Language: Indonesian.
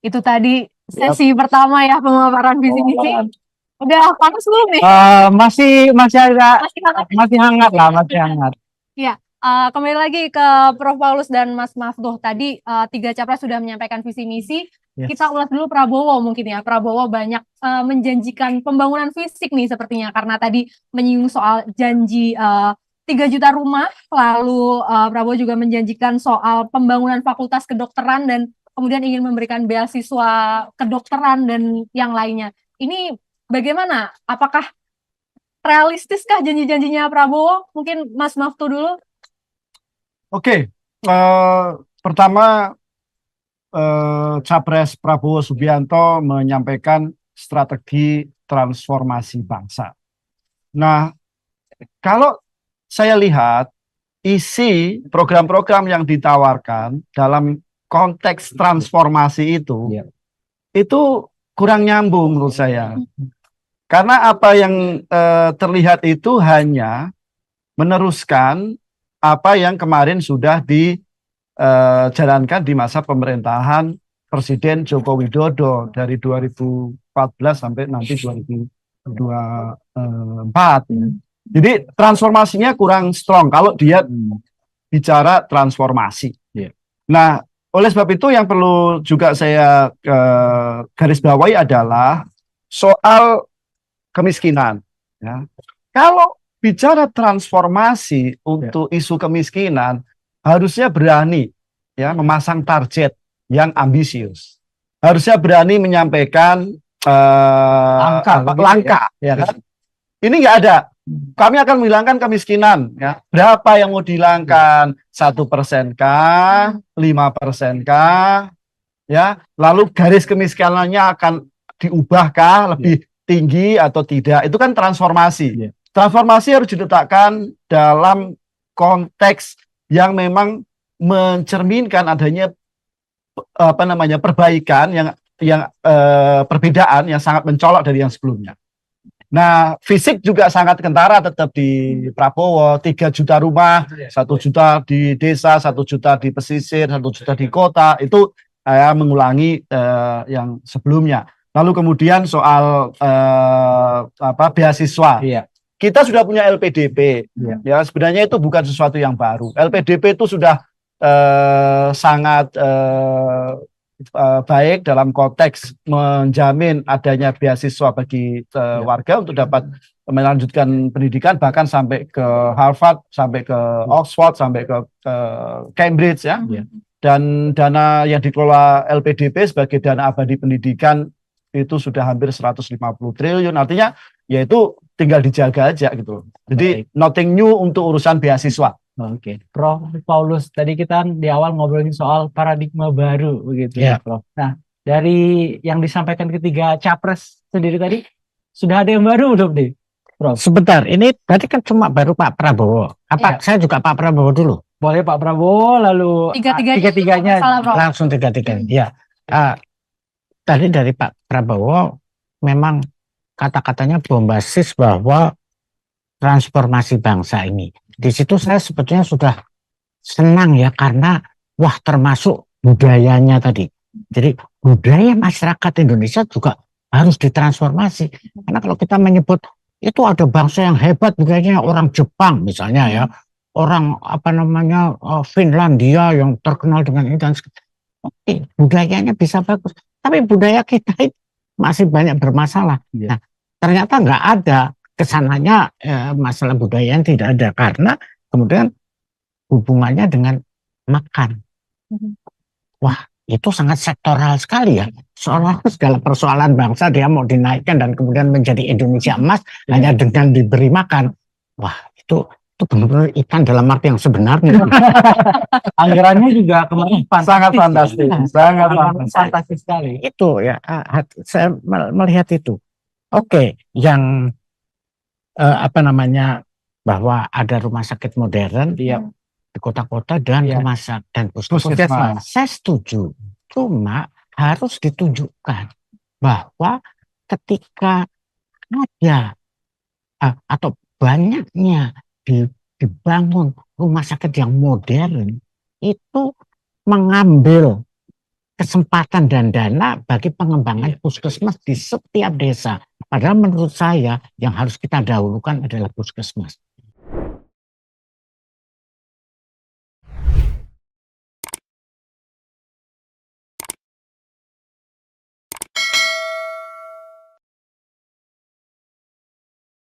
Itu tadi Yap. sesi pertama ya pemaparan visi misi. Udah panas belum nih? Masih agak Masih hangat? masih hangat lah, masih hangat. Iya, kembali lagi ke Prof. Paulus dan Mas Maftuh. Tadi tiga capres sudah menyampaikan visi misi. Yes. Kita ulas dulu Prabowo mungkin ya. Prabowo banyak menjanjikan pembangunan fisik nih sepertinya karena tadi menyinggung soal janji 3 juta rumah. Lalu Prabowo juga menjanjikan soal pembangunan fakultas kedokteran dan kemudian ingin memberikan beasiswa kedokteran dan yang lainnya. Ini bagaimana? Apakah realistiskah janji-janjinya Prabowo? Mungkin Mas Maftu dulu. Oke, pertama Capres Prabowo Subianto menyampaikan strategi transformasi bangsa. Nah, kalau saya lihat isi program-program yang ditawarkan dalam konteks transformasi itu kurang nyambung menurut saya. Karena apa yang terlihat itu hanya meneruskan apa yang kemarin sudah dijalankan di masa pemerintahan Presiden Joko Widodo dari 2014 sampai nanti 2024. Jadi transformasinya kurang strong kalau dia bicara transformasi. Nah, oleh sebab itu yang perlu juga saya garis bawahi adalah soal kemiskinan. Ya. Kalau bicara transformasi untuk isu kemiskinan, harusnya berani ya memasang target yang ambisius. Harusnya berani menyampaikan langkah, ya kan? Ini nggak ada. Kami akan menghilangkan kemiskinan. Ya. Berapa yang mau dihilangkan? 1% kah? 5% kah? Ya. Lalu garis kemiskinannya akan diubahkah lebih tinggi atau tidak? Itu kan transformasi. Transformasi harus diletakkan dalam konteks yang memang mencerminkan adanya perbaikan yang perbedaan yang sangat mencolok dari yang sebelumnya. Nah, fisik juga sangat kentara tetap di Prabowo, 3 juta rumah, 1 juta di desa, 1 juta di pesisir, 1 juta di kota, itu mengulangi yang sebelumnya. Lalu kemudian soal beasiswa. Kita sudah punya LPDP. Ya, sebenarnya itu bukan sesuatu yang baru. LPDP itu sudah sangat baik dalam konteks menjamin adanya beasiswa bagi warga untuk dapat melanjutkan pendidikan bahkan sampai ke Harvard, sampai ke Oxford, sampai ke Cambridge ya. Dan dana yang dikelola LPDP sebagai dana abadi pendidikan itu sudah hampir 150 triliun. Artinya yaitu tinggal dijaga aja gitu. Jadi nothing new untuk urusan beasiswa. Oke, Prof. Paulus, tadi kita di awal ngobrolin soal paradigma baru begitu ya, Prof. Nah, dari yang disampaikan ketiga capres sendiri tadi, sudah ada yang baru belum nih, Prof? Sebentar, ini tadi kan cuma baru Pak Prabowo. Apa saya juga Pak Prabowo dulu? Boleh Pak Prabowo, lalu tiga-tiganya langsung tiga-tiganya. Ya, tadi dari Pak Prabowo memang kata-katanya bombastis bahwa transformasi bangsa ini. Di situ saya sebetulnya sudah senang ya karena wah termasuk budayanya tadi. Jadi budaya masyarakat Indonesia juga harus ditransformasi. Karena kalau kita menyebut itu ada bangsa yang hebat budayanya orang Jepang misalnya ya, orang Finlandia yang terkenal dengan ini dan budayanya bisa bagus. Tapi budaya kita masih banyak bermasalah. Nah, ternyata nggak ada. Kesananya masalah budaya yang tidak ada karena kemudian hubungannya dengan makan. Wah, itu sangat sektoral sekali ya. Seolah segala persoalan bangsa dia mau dinaikkan dan kemudian menjadi Indonesia emas hanya dengan diberi makan. Wah, itu benar-benar ikan dalam arti yang sebenarnya. Anggarannya juga kemarin sangat fantastis. Sangat fantastis sekali. Itu ya, saya melihat itu. Oke, yang bahwa ada rumah sakit modern di kota-kota dan rumah sakit dan puskesmas. Saya setuju. Cuma harus ditunjukkan bahwa ketika ada atau banyaknya dibangun rumah sakit yang modern itu mengambil kesempatan dan dana bagi pengembangan puskesmas di setiap desa. Padahal menurut saya yang harus kita dahulukan adalah puskesmas.